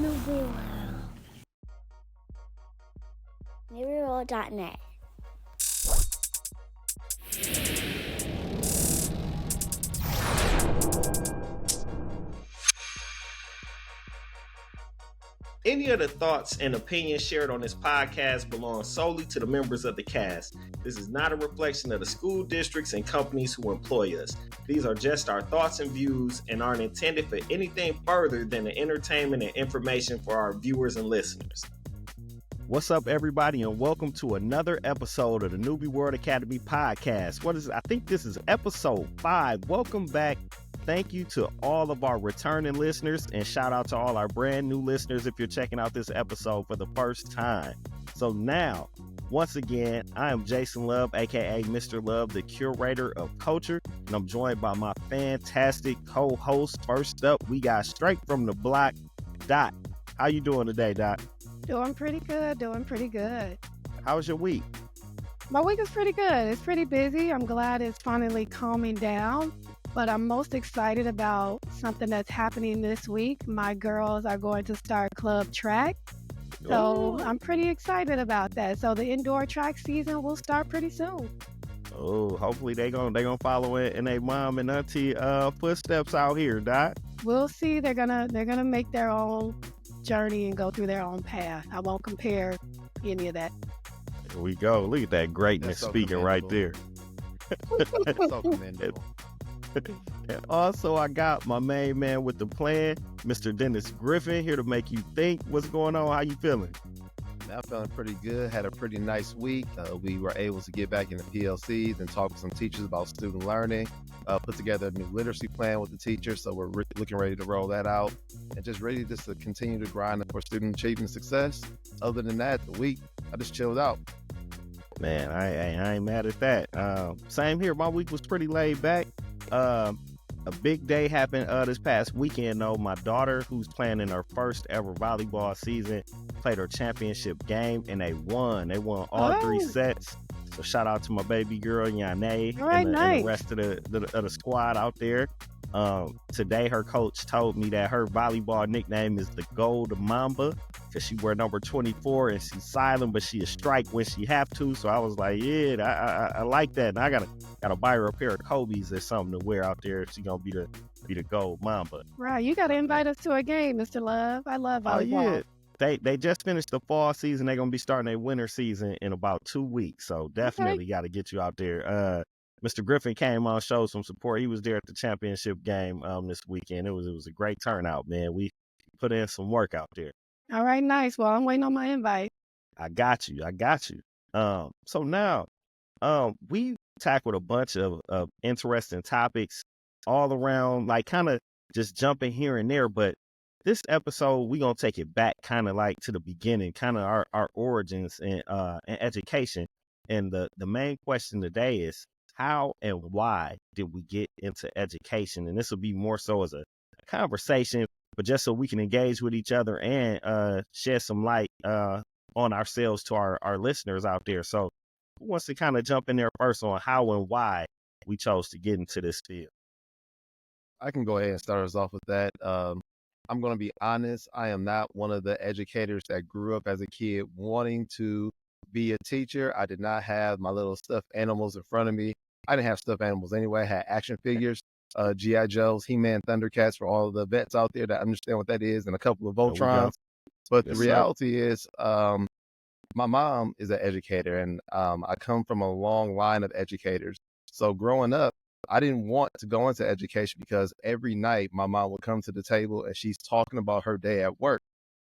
N.U.B.Y. N.U.B.Y.net. Any of the thoughts and opinions shared on this podcast belong solely to the members of the cast. This is not a reflection of the school districts and companies who employ us. These are just our thoughts and views and aren't intended for anything further than the entertainment and information for our viewers and listeners. What's up, everybody, and welcome to another episode of the N.U.B.Y World Academy podcast. I think this is episode 5. Welcome back. Thank you to all of our returning listeners, and shout out to all our brand new listeners if you're checking out this episode for the first time. So now, once again, I am Jason Love, aka Mr. Love, the curator of culture, and I'm joined by my fantastic co-host. First up, we got straight from the block, Dot. How you doing today, Dot? Doing pretty good. How was your week? My week is pretty good. It's pretty busy. I'm glad it's finally calming down. But I'm most excited about something that's happening this week. My girls are going to start club track. So I'm pretty excited about that. So the indoor track season will start pretty soon. Oh, hopefully they gonna follow it in their mom and auntie footsteps out here, Dot. We'll see. They're gonna make their own journey and go through their own path. I won't compare any of that. Here we go. Look at that greatness speaking right there. That's so commendable. And also, I got my main man with the plan, Mr. Dennis Griffin, here to make you think. What's going on? How you feeling? I'm feeling pretty good. Had a pretty nice week. We were able to get back into PLCs and talk with some teachers about student learning. Put together a new literacy plan with the teachers, so we're looking ready to roll that out, and just ready just to continue to grind for student achievement success. Other than that, the week I just chilled out. Man, I ain't mad at that. Same here. My week was pretty laid back. A big day happened this past weekend though. My daughter, who's playing in her first ever volleyball season, played her championship game and they won. They won all 3 sets. So shout out to my baby girl Yane and the rest of the squad out there. Today her coach told me that her volleyball nickname is the Gold Mamba because she wear number 24 and she's silent, but she a strike when she have to. So I was like, yeah, I like that. And I gotta buy her a pair of Kobe's or something to wear out there. She gonna be the Gold Mamba. Right, you gotta invite us to a game, Mr. Love. I love volleyball. Oh yeah. They just finished the fall season. They're gonna be starting their winter season in about 2 weeks. So definitely got to get you out there. Mr. Griffin came on, showed some support. He was there at the championship game this weekend. It was a great turnout, man. We put in some work out there. All right, nice. Well, I'm waiting on my invite. I got you. So now we tackled a bunch of interesting topics all around, like kind of just jumping here and there. But this episode, we gonna take it back kind of like to the beginning, kind of our origins in education. And the main question today is, how and why did we get into education? And this will be more so as a conversation, but just so we can engage with each other and shed some light on ourselves to our listeners out there. So who wants to kind of jump in there first on how and why we chose to get into this field? I can go ahead and start us off with that. I'm going to be honest. I am not one of the educators that grew up as a kid wanting to be a teacher. I did not have my little stuffed animals in front of me. I didn't have stuffed animals anyway. I had action figures, G.I. Joes, He-Man, Thundercats for all of the vets out there that understand what that is, and a couple of Voltrons. But the reality is, my mom is an educator, and I come from a long line of educators. So growing up, I didn't want to go into education because every night my mom would come to the table and she's talking about her day at work.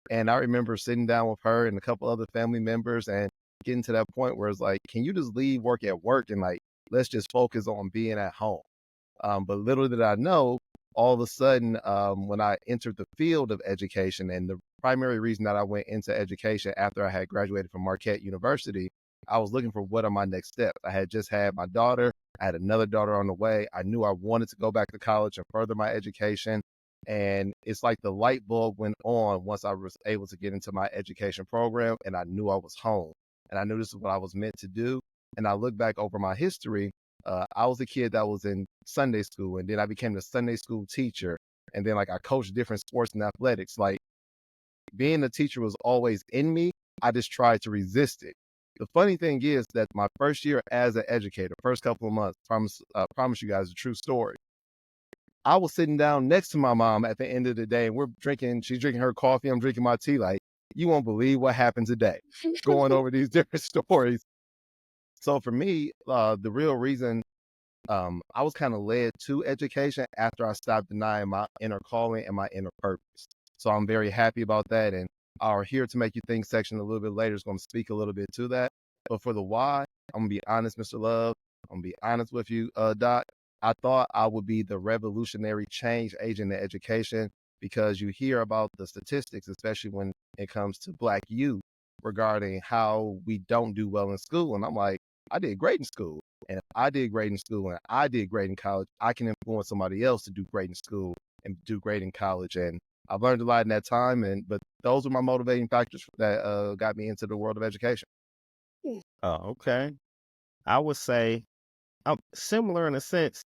And I remember sitting down with her and a couple other family members and getting to that point where it's like, can you just leave work at work and like, let's just focus on being at home. But little did I know, all of a sudden, when I entered the field of education, and the primary reason that I went into education after I had graduated from Marquette University, I was looking for what are my next steps. I had just had my daughter. I had another daughter on the way. I knew I wanted to go back to college and further my education. And it's like the light bulb went on once I was able to get into my education program, and I knew I was home. And I knew this is what I was meant to do. And I look back over my history. I was a kid that was in Sunday school, and then I became the Sunday school teacher. And then like I coached different sports and athletics. Like being a teacher was always in me. I just tried to resist it. The funny thing is that my first year as an educator, first couple of months, promise you guys a true story. I was sitting down next to my mom at the end of the day, and she's drinking her coffee, I'm drinking my tea. Like, you won't believe what happened today, going over these different stories. So for me, the real reason I was kind of led to education after I stopped denying my inner calling and my inner purpose. So I'm very happy about that. And our Here to Make You Think section a little bit later is going to speak a little bit to that. But for the why, I'm going to be honest, Mr. Love. I'm going to be honest with you, Doc. I thought I would be the revolutionary change agent in education because you hear about the statistics, especially when it comes to Black youth, regarding how we don't do well in school. And I'm like, I did great in school. And if I did great in school and I did great in college, I can influence somebody else to do great in school and do great in college. And I've learned a lot in that time. But those were my motivating factors that got me into the world of education. Oh, okay. I would say I'm similar in a sense.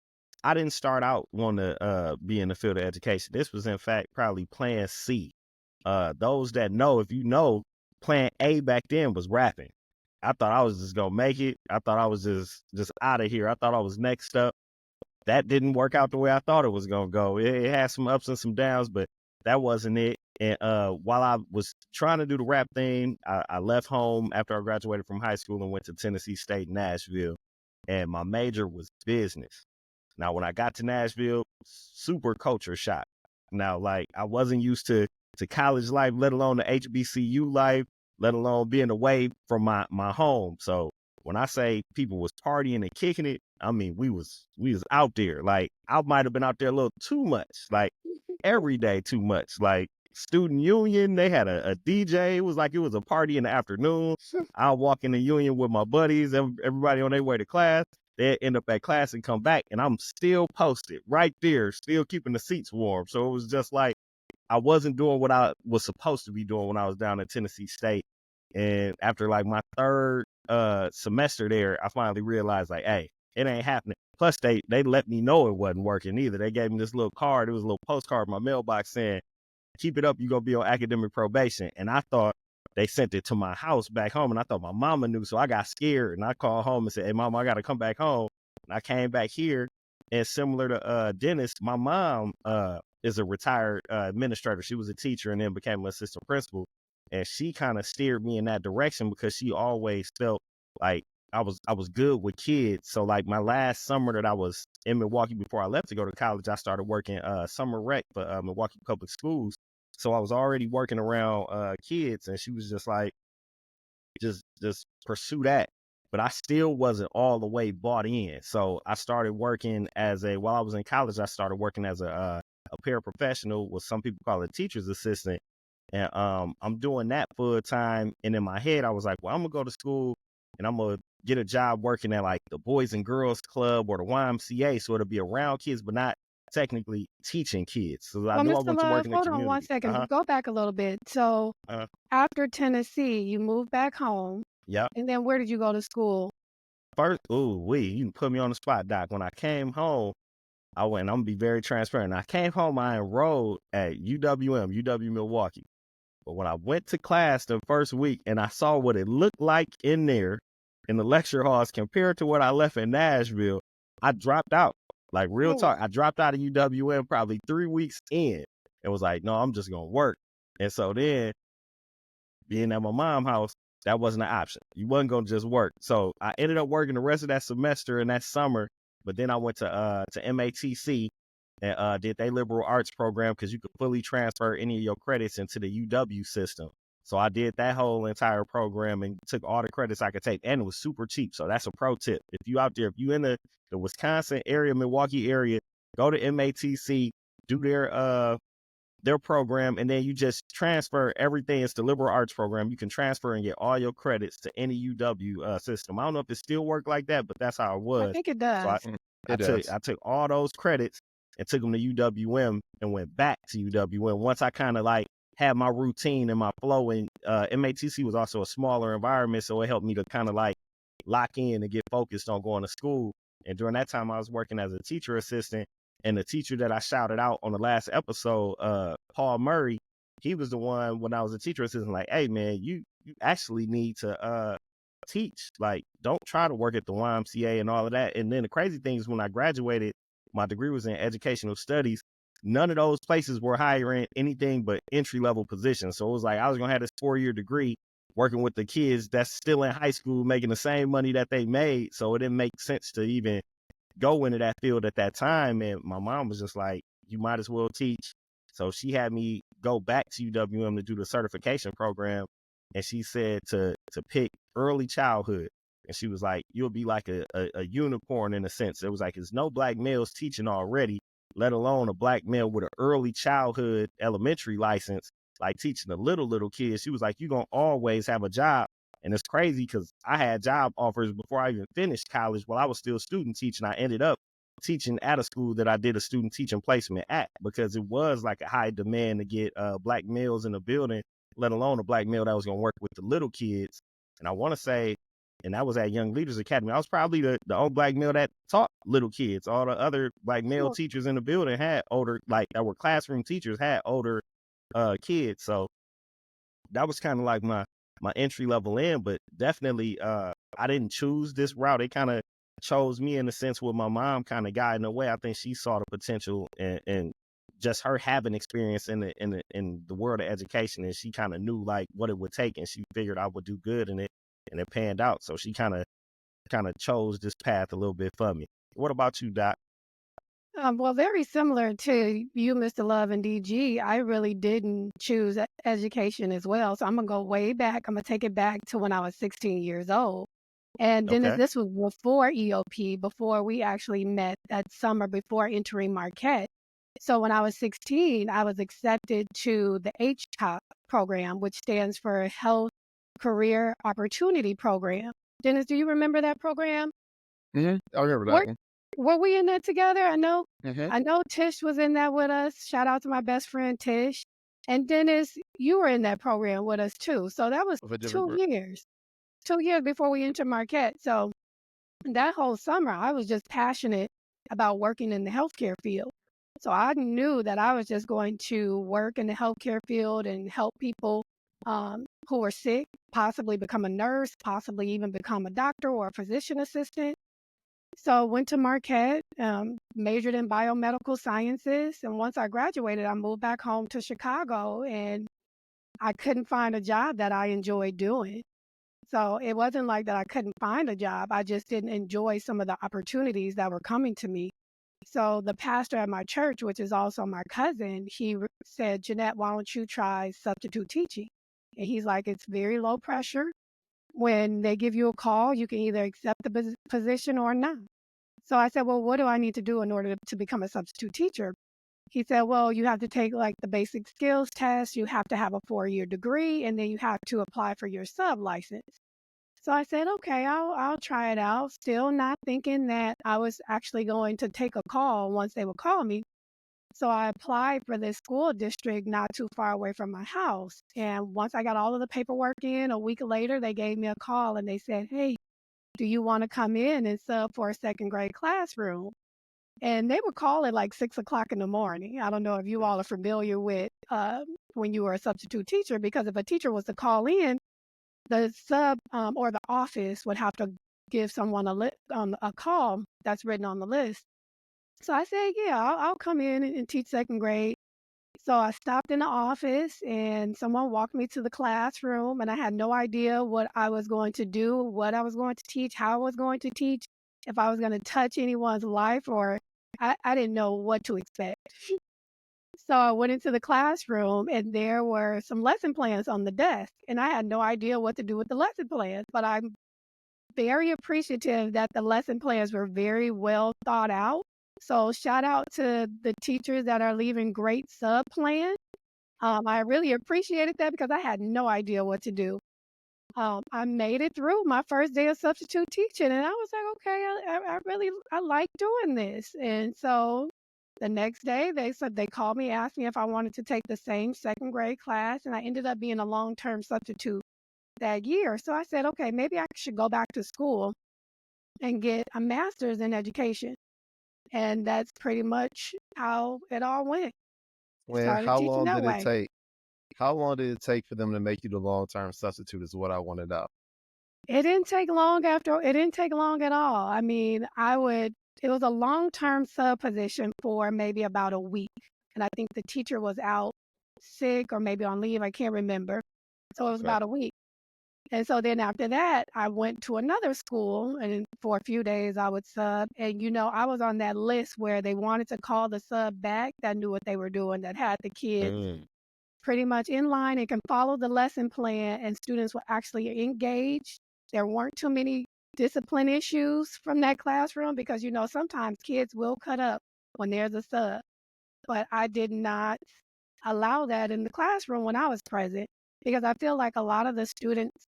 I didn't start out wanting to be in the field of education. This was in fact probably plan C. Those that know, if you know, plan A back then was rapping. I thought I was just gonna make it. I thought I was just out of here. I thought I was next up. That didn't work out the way I thought it was gonna go. It had some ups and some downs, but that wasn't it. And while I was trying to do the rap thing, I left home after I graduated from high school and went to Tennessee State, Nashville. And my major was business. Now, when I got to Nashville, super culture shock. Now, like I wasn't used to college life, let alone the HBCU life, let alone being away from my home. So when I say people was partying and kicking it, I mean we was out there. Like I might have been out there a little too much, like every day too much. Like student union, they had a DJ. It was like it was a party in the afternoon. I'll walk in the union with my buddies, everybody on their way to class. They end up at class and come back, and I'm still posted right there, still keeping the seats warm. So it was just like I wasn't doing what I was supposed to be doing when I was down at Tennessee State. And after like my third semester there, I finally realized like, hey, it ain't happening. Plus they let me know it wasn't working either. They gave me this little card. It was a little postcard in my mailbox saying, keep it up, you're gonna be on academic probation. And I thought they sent it to my house back home, and I thought my mama knew. So I got scared and I called home and said, hey mama, I gotta come back home. And I came back here, and similar to Dennis, my mom is a retired administrator. She was a teacher and then became an assistant principal. And she kind of steered me in that direction because she always felt like I was good with kids. So like my last summer that I was in Milwaukee before I left to go to college, I started working summer rec for Milwaukee Public Schools. So I was already working around kids, and she was just like, just pursue that. But I still wasn't all the way bought in. So I started working while I was in college, I started working as a paraprofessional, what some people call a teacher's assistant. And I'm doing that full time. And in my head, I was like, well, I'm gonna go to school and I'm gonna get a job working at like the Boys and Girls Club or the YMCA. So it'll be around kids, but not technically teaching kids. So I Well, knew I Mr. wanted to work Love, in the hold on one community. second. Go back a little bit. So Uh, after Tennessee, you moved back home. yeah. And then where did you go to school? First, you can put me on the spot, Doc. When I came home, I'm gonna be very transparent. I came home, I enrolled at UW Milwaukee. But when I went to class the first week and I saw what it looked like in there in the lecture halls compared to what I left in Nashville, I dropped out. Like real talk, I dropped out of UWM probably 3 weeks in and was like, no, I'm just gonna work. And so then being at my mom's house, that wasn't an option. You wasn't gonna just work. So I ended up working the rest of that semester and that summer. But then I went to MATC and did their liberal arts program because you could fully transfer any of your credits into the UW system. So I did that whole entire program and took all the credits I could take, and it was super cheap. So that's a pro tip. If you out there, if you in the Wisconsin area, Milwaukee area, go to MATC, do their program, and then you just transfer everything. It's the liberal arts program. You can transfer and get all your credits to any UW system. I don't know if it still work like that, but that's how it I was. think it So does. I took all those credits and took them to UWM and went back to UWM. Once I kind of like had my routine and my flow, and MATC was also a smaller environment, so it helped me to kind of like lock in and get focused on going to school. And during that time, I was working as a teacher assistant. And the teacher that I shouted out on the last episode, Paul Murray, he was the one when I was a teacher assistant, like, hey man, you actually need to teach. Like, don't try to work at the YMCA and all of that. And then the crazy thing is when I graduated, my degree was in educational studies. None of those places were hiring anything but entry level positions. So it was like I was gonna have this 4-year degree working with the kids that's still in high school making the same money that they made. So it didn't make sense to even go into that field at that time. And my mom was just like, you might as well teach. So she had me go back to UWM to do the certification program. And she said to pick early childhood. And she was like, you'll be like a unicorn in a sense. It was like, there's no black males teaching already, let alone a black male with an early childhood elementary license, like teaching the little kids. She was like, you're going to always have a job. And it's crazy because I had job offers before I even finished college while I was still student teaching. I ended up teaching at a school that I did a student teaching placement at because it was like a high demand to get black males in the building, let alone a black male that was going to work with the little kids. And I want to say, and that was at Young Leaders Academy, I was probably the only black male that taught little kids. All the other black male teachers in the building had older, like that were classroom teachers, had older kids. So that was kind of like my entry level in, but definitely I didn't choose this route. It kind of chose me in the sense with my mom kind of guiding the way. I think she saw the potential and just her having experience in the world of education, and she kind of knew like what it would take, and she figured I would do good in it, and it panned out. So she kind of chose this path a little bit for me. What about you, Doc? Well, very similar to you, Mr. Love and DG, I really didn't choose education as well. So I'm gonna go way back. I'm gonna take it back to when I was 16 years old. And then Okay. this was before EOP, before we actually met that summer before entering Marquette. So when I was 16, I was accepted to the HCOP program, which stands for Health Career Opportunity Program. Dennis, do you remember that program? I remember Were that one. were we in that together? hmm I know Tish was in that with us. Shout out to my best friend Tish. And Dennis, you were in that program with us too. So that was Of a different 2 group. years. 2 years before we entered Marquette. So that whole summer, I was just passionate about working in the healthcare field. So I knew that I was just going to work in the healthcare field and help people who were sick, possibly become a nurse, possibly even become a doctor or a physician assistant. So went to Marquette, majored in biomedical sciences, and once I graduated, I moved back home to Chicago, and I couldn't find a job that I enjoyed doing. So it wasn't like that I couldn't find a job. I just didn't enjoy some of the opportunities that were coming to me. So the pastor at my church, which is also my cousin, said, Jeanette, why don't you try substitute teaching? And he's like, it's very low pressure. When they give you a call, you can either accept the position or not. So I said, well, what do I need to do in order to become a substitute teacher? He said, well, you have to take like the basic skills test. You have to have a 4-year degree, and then you have to apply for your sub license. So I said, okay, I'll try it out. Still not thinking that I was actually going to take a call once they would call me. So I applied for this school district not too far away from my house. And once I got all of the paperwork in, a week later, they gave me a call and they said, hey, do you want to come in and sub for a second grade classroom? And they would call at like 6 o'clock in the morning. I don't know if you all are familiar with when you were a substitute teacher, because if a teacher was to call in, the sub or the office would have to give someone a call that's written on the list. So I said, yeah, I'll come in and teach second grade. So I stopped in the office and someone walked me to the classroom, and I had no idea what I was going to do, what I was going to teach, how I was going to teach, if I was going to touch anyone's life, or I didn't know what to expect. So I went into the classroom and there were some lesson plans on the desk, and I had no idea what to do with the lesson plans, but I'm very appreciative that the lesson plans were very well thought out. So shout out to the teachers that are leaving great sub plans. I really appreciated that because I had no idea what to do. I made it through my first day of substitute teaching, and I was like, okay, I really I like doing this. And so the next day, they said they called me, asked me if I wanted to take the same second grade class, and I ended up being a long-term substitute that year. So I said, okay, maybe I should go back to school and get a master's in education. And that's pretty much how it all went. When Started how teaching long that did it way. take? How long did it take for them to make you the long-term substitute is what I want to know. It didn't take long after it didn't take long at all. I mean, it was a long-term sub position for maybe about a week. And I think the teacher was out sick or maybe on leave, I can't remember. So it was Okay. about a week. And so then after that, I went to another school and for a few days I would sub. And I was on that list where they wanted to call the sub back that knew what they were doing, that had the kids Mm. pretty much in line and can follow the lesson plan, and students were actually engaged. There weren't too many discipline issues from that classroom because sometimes kids will cut up when there's a sub, but I did not allow that in the classroom when I was present because I feel like a lot of the students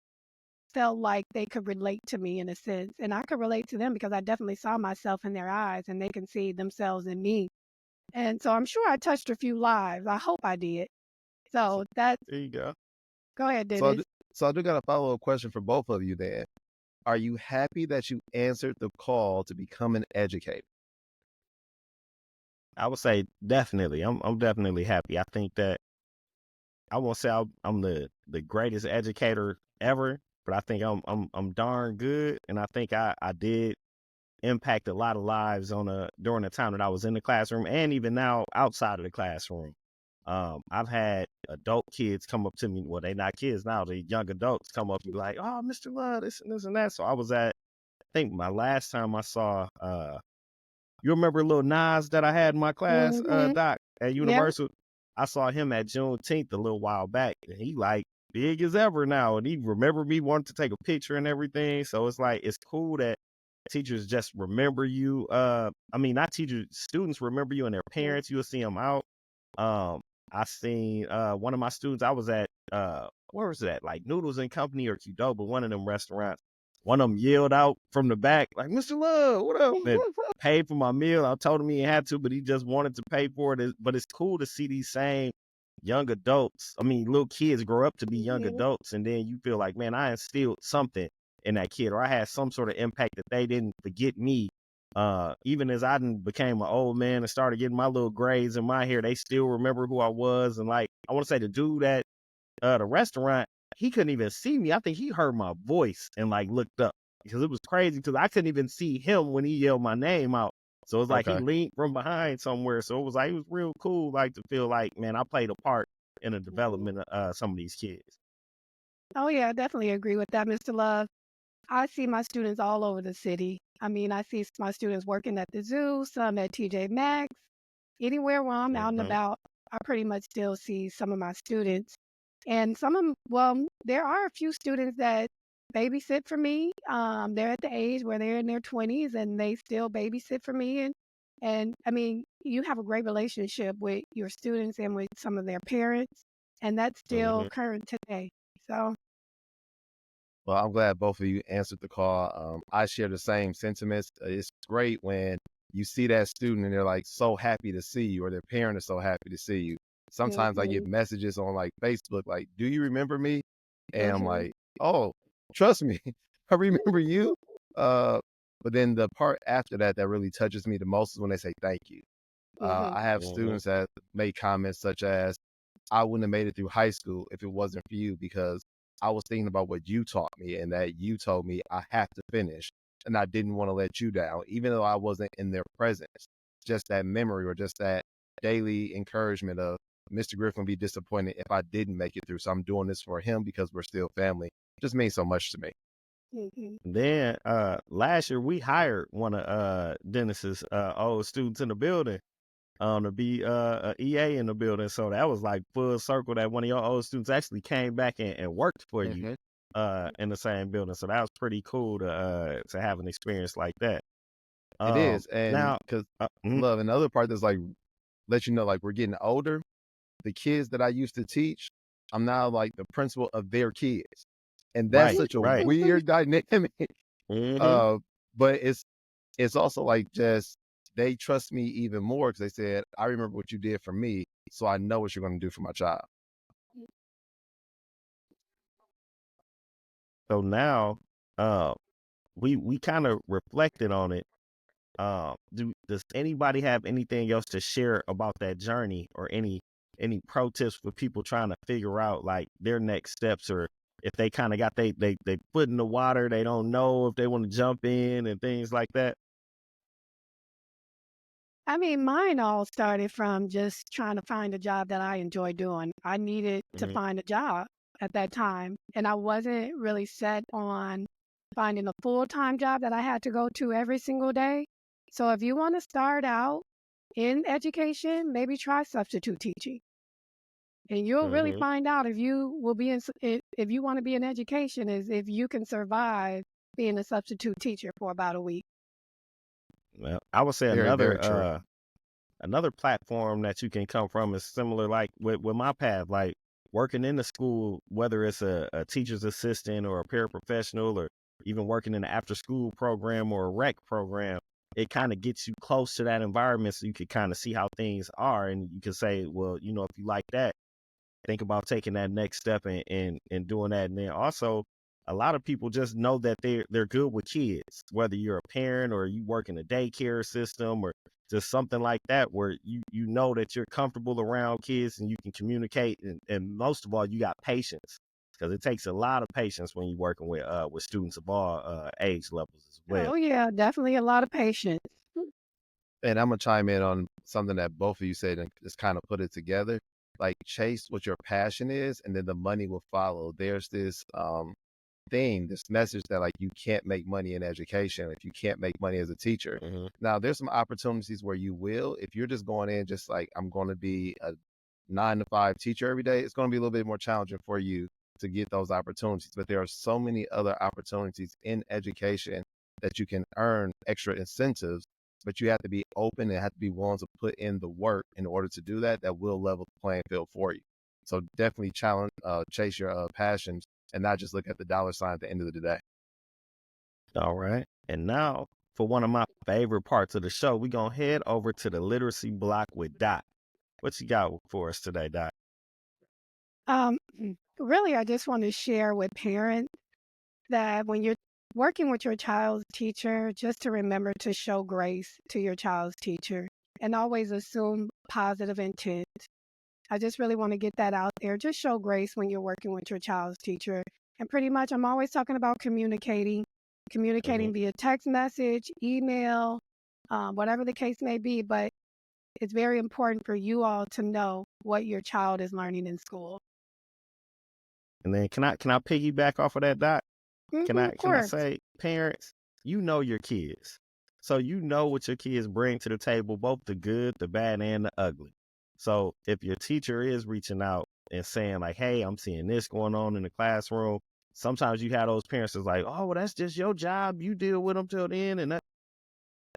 felt like they could relate to me in a sense, and I could relate to them because I definitely saw myself in their eyes and they can see themselves in me. And so I'm sure I touched a few lives. I hope I did. So So that's there you go. Go ahead, So Dennis. I do got a follow-up question for both of you then. Are you happy that you answered the call to become an educator? I would say definitely. I'm definitely happy. I think that I won't say I'm the greatest educator ever, but I think I'm darn good, and I think I did impact a lot of lives during the time that I was in the classroom, and even now outside of the classroom. I've had adult kids come up to me. Well, they not kids now; they young adults come up and be like, "Oh, Mr. Love, this and that." So I was at, I think my last time I saw you remember little Nas that I had in my class, Mhm. Doc, at Yep. Universal? I saw him at Juneteenth a little while back, and he like big as ever now, and he remembered me, wanted to take a picture and everything. So it's like it's cool that teachers just remember you. I mean, not teachers, students remember you and their Mhm. parents. You'll see them out. Um, I seen one of my students. I was at where was that? Like Noodles and Company or Qdoba, one of them restaurants. One of them yelled out from the back, like, "Mr. Love, what up?" And paid for my meal. I told him he had to, but he just wanted to pay for it. But it's cool to see these same young adults. I mean, little kids grow up to be young Mhm. adults, and then you feel like, man, I instilled something in that kid, or I had some sort of impact that they didn't forget me. Even as I became an old man and started getting my little grays in my hair, they still remember who I was. And like, I want to say the dude at the restaurant, he couldn't even see me. I think he heard my voice and like looked up because it was crazy because I couldn't even see him when he yelled my name out. So it's like he Okay. leaned from behind somewhere. So it was real cool, like to feel like, man, I played a part in the Mhm. development of some of these kids. Oh, yeah, I definitely agree with that, Mr. Love. I see my students all over the city. I mean, I see my students working at the zoo, some at TJ Maxx. Anywhere where I'm out and Hmm. about, I pretty much still see some of my students. And some of them, well, there are a few students that babysit for me. They're at the age where they're in their 20s and they still babysit for me. And I mean, you have a great relationship with your students and with some of their parents, and that's still Hmm. current today. So, Well, I'm glad both of you answered the call. I share the same sentiments. It's great when you see that student and they're like so happy to see you, or their parent is so happy to see you. Sometimes I get mhm, messages on like Facebook, like, "Do you remember me?" And I'm mhm, like, "Oh, trust me, I remember you." Uh, but then the part after that that really touches me the most is when they say thank you. mhm, I have Hmm. students that make comments such as, I wouldn't have made it through high school if it wasn't for you because I was thinking about what you taught me and that you told me I have to finish and I didn't want to let you down, even though I wasn't in their presence. Just that memory or just that daily encouragement of Mr. Griffin would be disappointed if I didn't make it through. So I'm doing this for him because we're still family. Just means so much to me. mhm, Then last year we hired one of Dennis's old students in the building to be a EA in the building. So that was like full circle that one of your old students actually came back and worked for you Hmm. in the same building. So that was pretty cool to have an experience like that. It is. And Now, because mhm, love, another part that's like, let you know, like we're getting older. The kids that I used to teach, I'm now like the principal of their kids. And that's right, such a right. weird dynamic. Hmm. Uh, but it's also like just they trust me even more because they said, I remember what you did for me, so I know what you're gonna do for my child. So now, uh, we kind of reflected on it. Does anybody have anything else to share about that journey or any pro tips for people trying to figure out like their next steps, or if they kind of got they foot in the water, they don't know if they want to jump in and things like that? I mean, mine all started from just trying to find a job that I enjoy doing. I needed to Hmm. find a job at that time, and I wasn't really set on finding a full-time job that I had to go to every single day. So if you want to start out in education, maybe try substitute teaching. And you'll really Hmm. find out if you will be if you want to be in education is if you can survive being a substitute teacher for about a week. Well, I would say Very, very true. another platform that you can come from is similar, like with my path, like working in the school, whether it's a teacher's assistant or a paraprofessional, or even working in an after school program or a rec program. It kind of gets you close to that environment so you can kind of see how things are. And you can say, well, if you like that, think about taking that next step and doing that. And then also, a lot of people just know that they're good with kids, whether you're a parent or you work in a daycare system or just something like that, where you know that you're comfortable around kids and you can communicate, and most of all, you got patience, because it takes a lot of patience when you're working with students of all age levels as well. Oh yeah, definitely a lot of patience. And I'm gonna chime in on something that both of you said and just kind of put it together. Like chase what your passion is, and then the money will follow. There's this thing, this message that like you can't make money in education if you can't make money as a teacher. Hmm. Now, there's some opportunities where you will, if you're just going in just like I'm going to be a 9 to 5 teacher every day, it's going to be a little bit more challenging for you to get those opportunities. But there are so many other opportunities in education that you can earn extra incentives, but you have to be open and have to be willing to put in the work in order to do that. That will level the playing field for you. So definitely chase your passions and not just look at the dollar sign at the end of the day. All right. And now for one of my favorite parts of the show, we're going to head over to the literacy block with Dot. What you got for us today, Dot? Really, I just want to share with parents that when you're working with your child's teacher, just to remember to show grace to your child's teacher and always assume positive intent. I just really want to get that out there. Just show grace when you're working with your child's teacher. And pretty much, I'm always talking about Hmm. communicating via text message, email, whatever the case may be. But it's very important for you all to know what your child is learning in school. And then can I piggyback off of that, Dot? Can I Of can I course. say, parents, you know your kids. So you know what your kids bring to the table, both the good, the bad, and the ugly. So if your teacher is reaching out and saying like, hey, I'm seeing this going on in the classroom, sometimes you have those parents that's like, oh, well, that's just your job. You deal with them till the end. And that,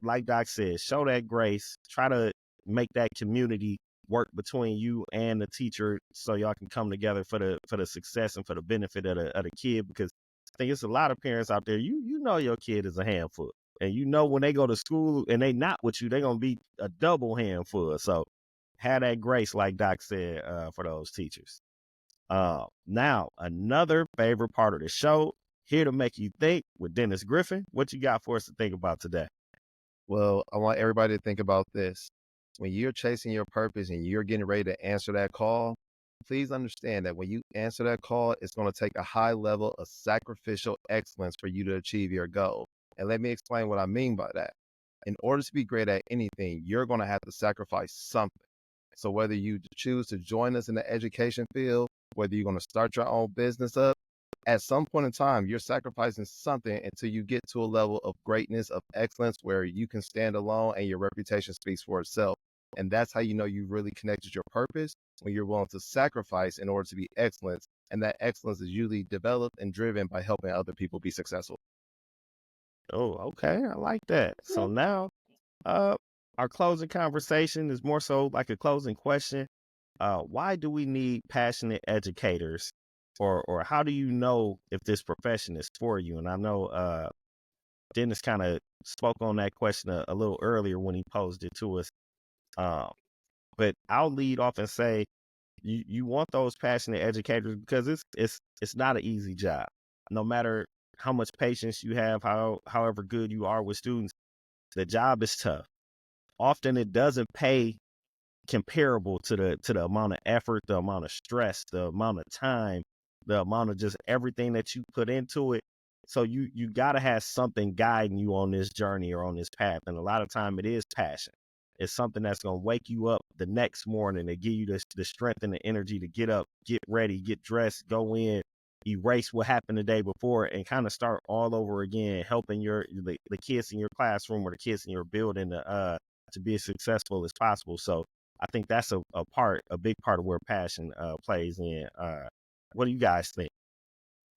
like Doc said, show that grace. Try to make that community work between you and the teacher, so y'all can come together for the success and for the benefit of the kid. Because I think it's a lot of parents out there. You know your kid is a handful, and you know when they go to school and they not with you, they're gonna be a double handful. So have that grace, like Doc said, for those teachers. Now another favorite part of the show, here to make you think with Dennis Griffin. What you got for us to think about today? Well, I want everybody to think about this. When you're chasing your purpose and you're getting ready to answer that call, please understand that when you answer that call, it's going to take a high level of sacrificial excellence for you to achieve your goal. And let me explain what I mean by that. In order to be great at anything, you're going to have to sacrifice something. So whether you choose to join us in the education field, whether you're going to start your own business up, at some point in time, you're sacrificing something until you get to a level of greatness, of excellence, where you can stand alone and your reputation speaks for itself. And that's how you know you really connected your purpose, when you're willing to sacrifice in order to be excellence. And that excellence is usually developed and driven by helping other people be successful. Oh, okay. I like that. So now, uh, our closing conversation is more so like a closing question. Why do we need passionate educators, or how do you know if this profession is for you? And I know Dennis kind of spoke on that question a little earlier when he posed it to us. Um, but I'll lead off and say you want those passionate educators, because it's not an easy job. No matter how much patience you have, however good you are with students, the job is tough. Often it doesn't pay comparable to the amount of effort, the amount of stress, the amount of time, the amount of just everything that you put into it. So you gotta have something guiding you on this journey or on this path. And a lot of time it is passion. It's something that's gonna wake you up the next morning and give you the strength and the energy to get up, get ready, get dressed, go in, erase what happened the day before, and kind of start all over again, helping the kids in your classroom or the kids in your building to be as successful as possible. So I think that's a big part of where passion plays in. What do you guys think?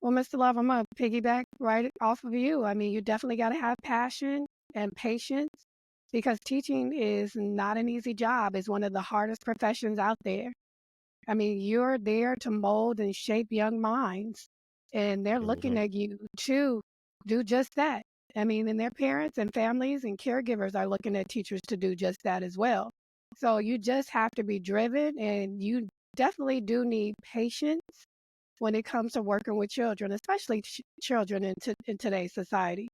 Well, Mr. Love, I'm going to piggyback right off of you. I mean, you definitely got to have passion and patience because teaching is not an easy job. It's one of the hardest professions out there. I mean, you're there to mold and shape young minds, and they're looking Hmm. at you to do just that. I mean, and their parents and families and caregivers are looking at teachers to do just that as well. So you just have to be driven, and you definitely do need patience when it comes to working with children, especially children in today's society.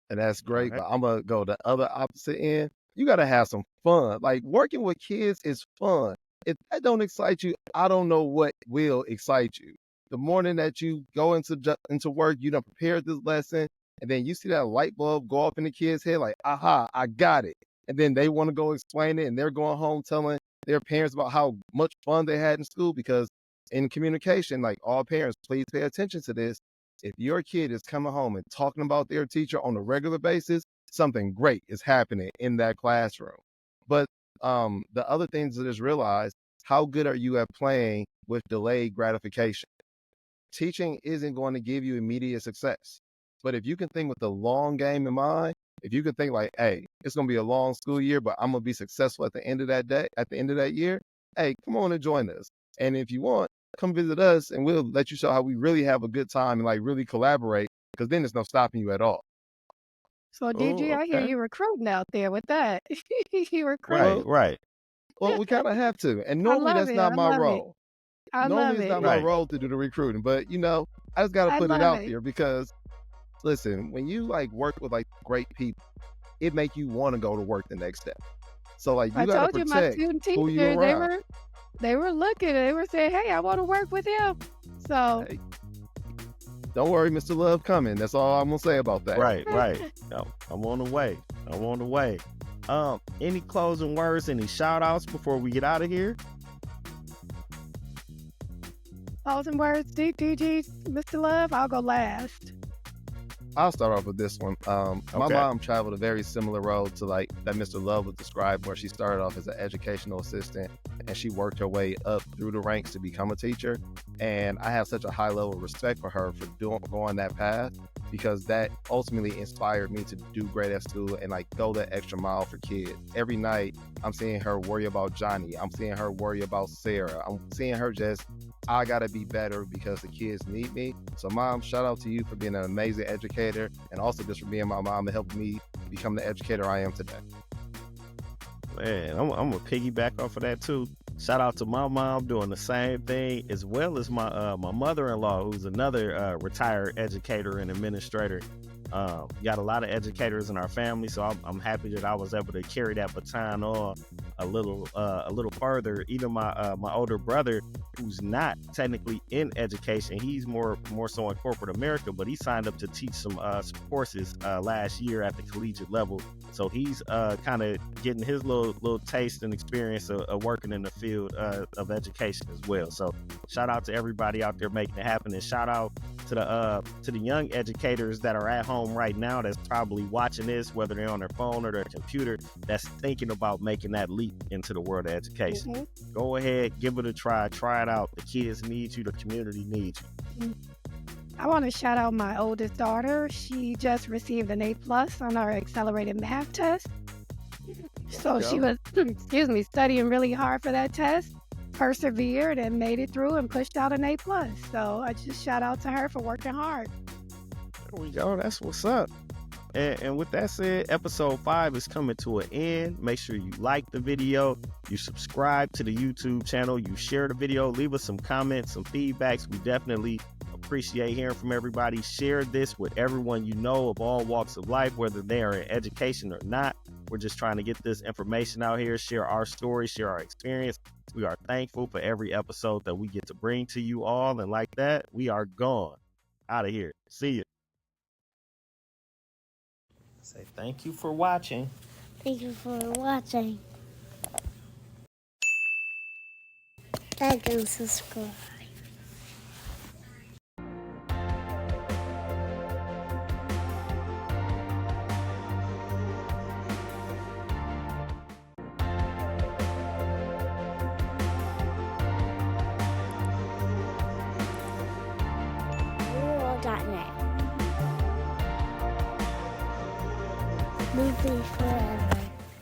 And that's All great. right. But I'm gonna go the other opposite end. You gotta have some fun. Like working with kids is fun. If that don't excite you, I don't know what will excite you. The morning that you go into work, you done prepared this lesson, and then you see that light bulb go off in the kid's head, like, aha, I got it. And then they want to go explain it, and they're going home telling their parents about how much fun they had in school. Because in communication, like all parents, please pay attention to this. If your kid is coming home and talking about their teacher on a regular basis, something great is happening in that classroom. But the other things to just realize, how good are you at playing with delayed gratification? Teaching isn't going to give you immediate success. But if you can think with the long game in mind, if you can think like, hey, it's going to be a long school year, but I'm going to be successful at the end of that day, at the end of that year, hey, come on and join us. And if you want, come visit us and we'll let you show how we really have a good time and like really collaborate, because then there's no stopping you at all. So, DG, Oh, I hear okay. you recruiting out there with that. You Right, recruiting. Well, right, we kind of have to. And I normally love that's it. not I my love it. role. I Normally love it's it. not my right. role to do the recruiting, but I just got to I put it love out it. there because listen, when you like work with like great people, it make you want to go to work the next day. So like you I got to told you my protect student who you teachers, around. they were looking, they were saying, "Hey, I want to work with him." So, Hey, don't worry, Mr. Love coming. That's all I'm gonna say about that. Right, right. No, I'm on the way. I'm on the way. Any closing words, any shout outs before we get out of here? closing words, DG, Mr. Love, I'll go last. I'll start off with this one. My Okay. mom traveled a very similar road to like that Mr. Love was described, where she started off as an educational assistant and she worked her way up through the ranks to become a teacher. And I have such a high level of respect for her for going that path, because that ultimately inspired me to do great at school and like go that extra mile for kids. Every night I'm seeing her worry about Johnny. I'm seeing her worry about Sarah. I'm seeing her just, I gotta be better because the kids need me. So mom, shout out to you for being an amazing educator, and also just for being my mom and helping me become the educator I am today. Man, I'm gonna piggyback off of that too. Shout out to my mom doing the same thing, as well as my mother-in-law, who's another retired educator and administrator. Got a lot of educators in our family, so I'm happy that I was able to carry that baton on a little further. Even my older brother, who's not technically in education, he's more so in corporate America, but he signed up to teach some courses last year at the collegiate level. So he's kind of getting his little taste and experience of working in the field of education as well. So shout out to everybody out there making it happen, and shout out to the young educators that are at home right now that's probably watching this, whether they're on their phone or their computer, that's thinking about making that leap into the world of education. Mm-hmm. Go ahead, give it a try it out. The kids need you, the community needs you. I want to shout out my oldest daughter. She just received an A+ on our accelerated math test. So she was, studying really hard for that test, persevered and made it through and pushed out an A+. So I just shout out to her for working hard. There we go. That's what's up. And with that said, episode 5 is coming to an end. Make sure you like the video, you subscribe to the YouTube channel, you share the video, leave us some comments, some feedbacks. We definitely appreciate hearing from everybody. Share this with everyone you know of all walks of life, whether they are in education or not. We're just trying to get this information out here, share our story, share our experience. We are thankful for every episode that we get to bring to you all. And like that, we are gone. Out of here. See you. Say thank you for watching. Thank you for watching. Like and subscribe. Movie forever.